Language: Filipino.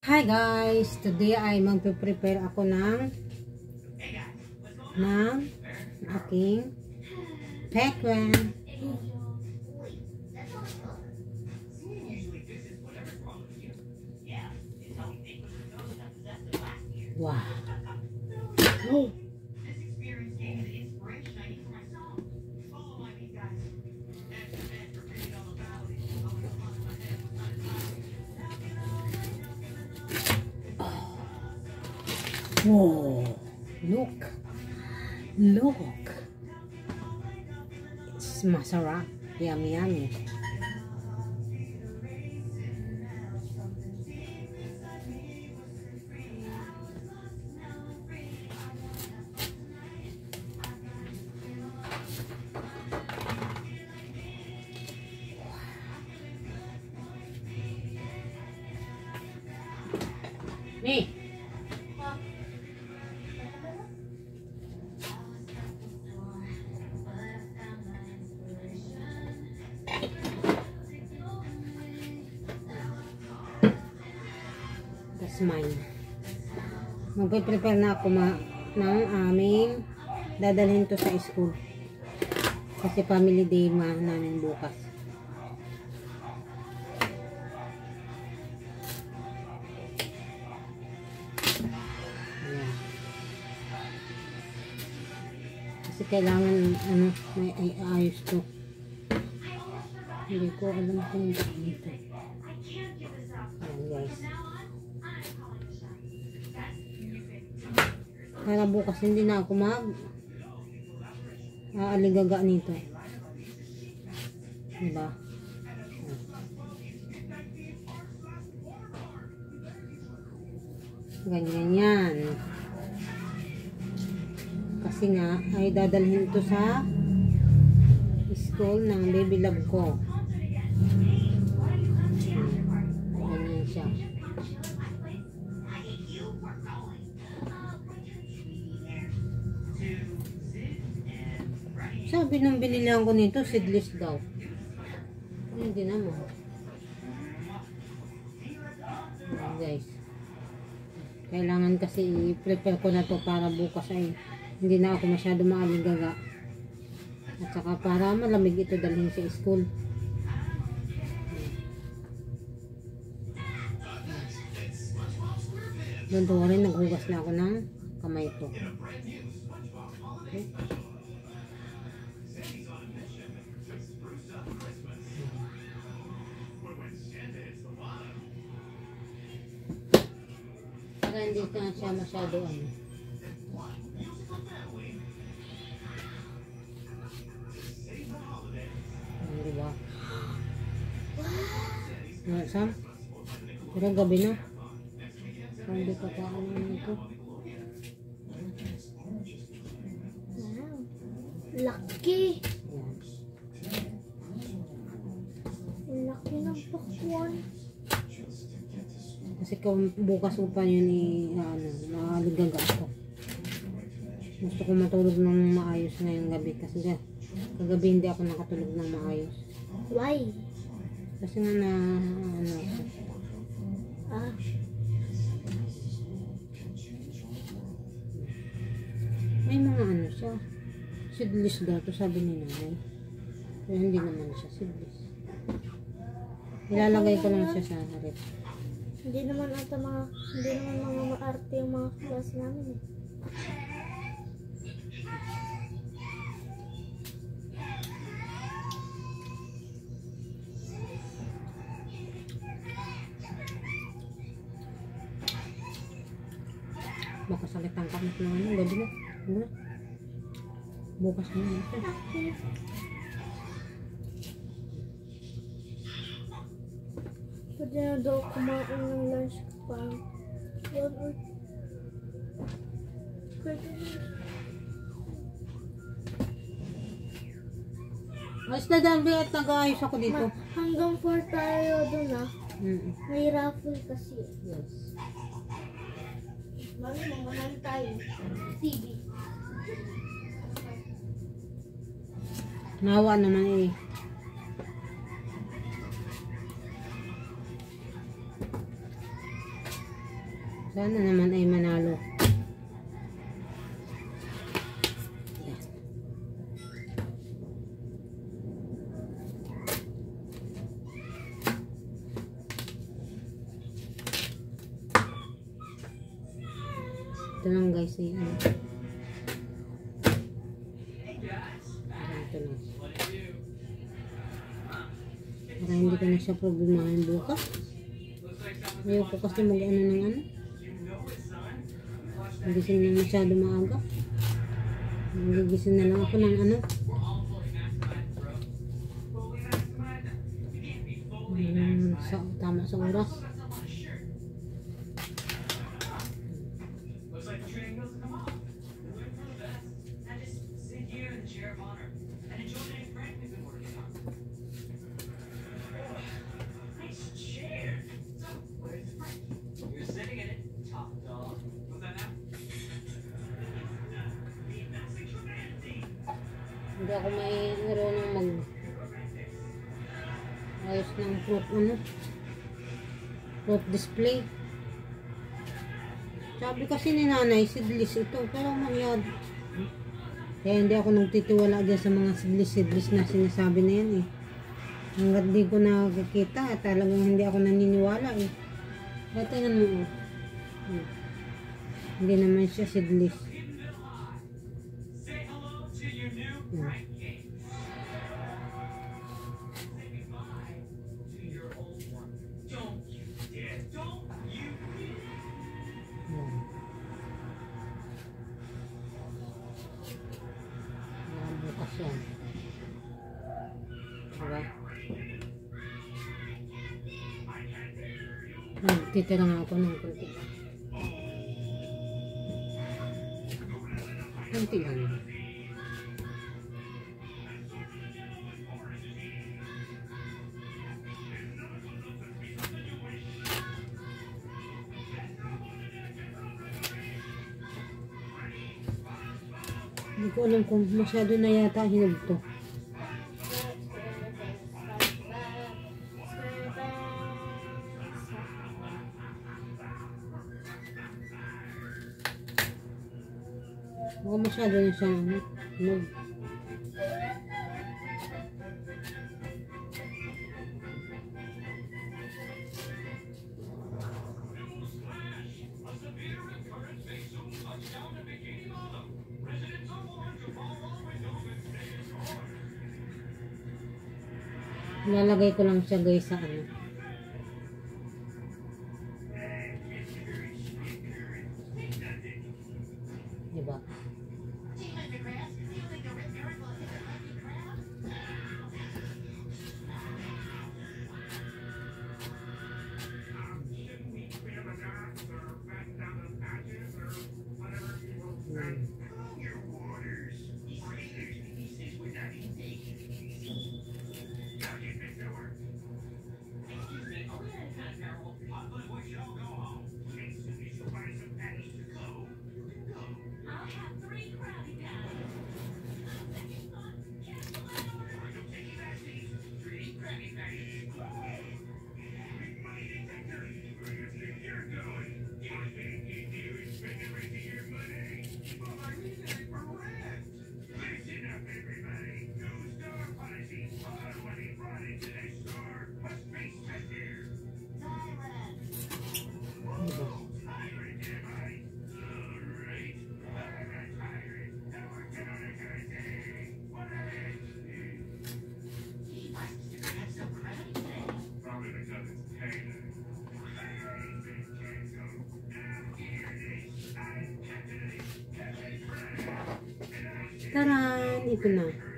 Hi guys! Today ay magpe-prepare ako ng aking pakwan. Wow! Oh. Whoa, look, it's masarap, yummy. Nih. That's mine. Magpe-prepare na ako ng aming dadalhin to sa school. Kasi family day namin bukas. Ayan. Kasi kailangan may ayos to. Hindi ko alam kung dito. Ayan guys. Para bukas hindi na ako aaligaga nito. Diba? Ganyan yan. Kasi nga ay dadalhin ito sa school ng baby love ko. Ganyan siya. Sabi nung binilihan ko nito, seedless daw. Hindi naman. Guys. Kailangan kasi i-prepare ko na to para bukas ay hindi na ako masyado maaligaga. At saka para malamig ito dalhin sa school. Don't worry, naghugas na ako ng kamay ko. Okay. Para hindi na siya masyado diba? Sam? Pero gabi na. Hindi pa kaano nito. Wow. Laki. Laki ng pakwan. Kasi kung bukas upan yun naligaga ako. Gusto ko matulog ng maayos ngayong gabi kasi kagabi hindi ako nakatulog ng maayos. Why? Kasi nga may mga siya. Seedless daw to sabi ni nanay. Pero hindi naman siya seedless. Ilalagay ko lang siya sa rep. Hindi naman mga maarte yung mga klase namin eh. Baka sakit ang kamot na gabi na. Bukas na ito. Pwede na daw kumain ng lunch pa. Mas na dami at nag-aayos ako dito. Hanggang 4 tayo dun May raffle kasi. Yes. Mami, mamahan tayo. TV. Nawa naman eh. Sana naman ay manalo. Ito lang guys, eh. Ano? Ito lang. Para hindi ko na siya problemahin bukas. Ayaw ko kasi mag-ano ng ano. Nagising na masyado maaga. Nagigising na lang ako ng ano. Tama sa oras. Hindi ako may marunong mag ayos ng fruit fruit display. Sabi kasi ni nanay seedless ito, pero mangyad kaya hindi ako nagtitiwala dyan sa mga seedless na sinasabi na yan eh. Hanggat di ko nakikita talagang hindi ako naniniwala eh. Kaya tingnan mo hindi naman siya seedless. Bukas yan. Diba? Nagtitira nga ako ng kunti. Kunti lang. Hindi ko alam kung masyado na yata hinog to. Baka masyado na siya hinog. Lalagay ko lang siya guys sa ano. Diba? Taran! Ito na.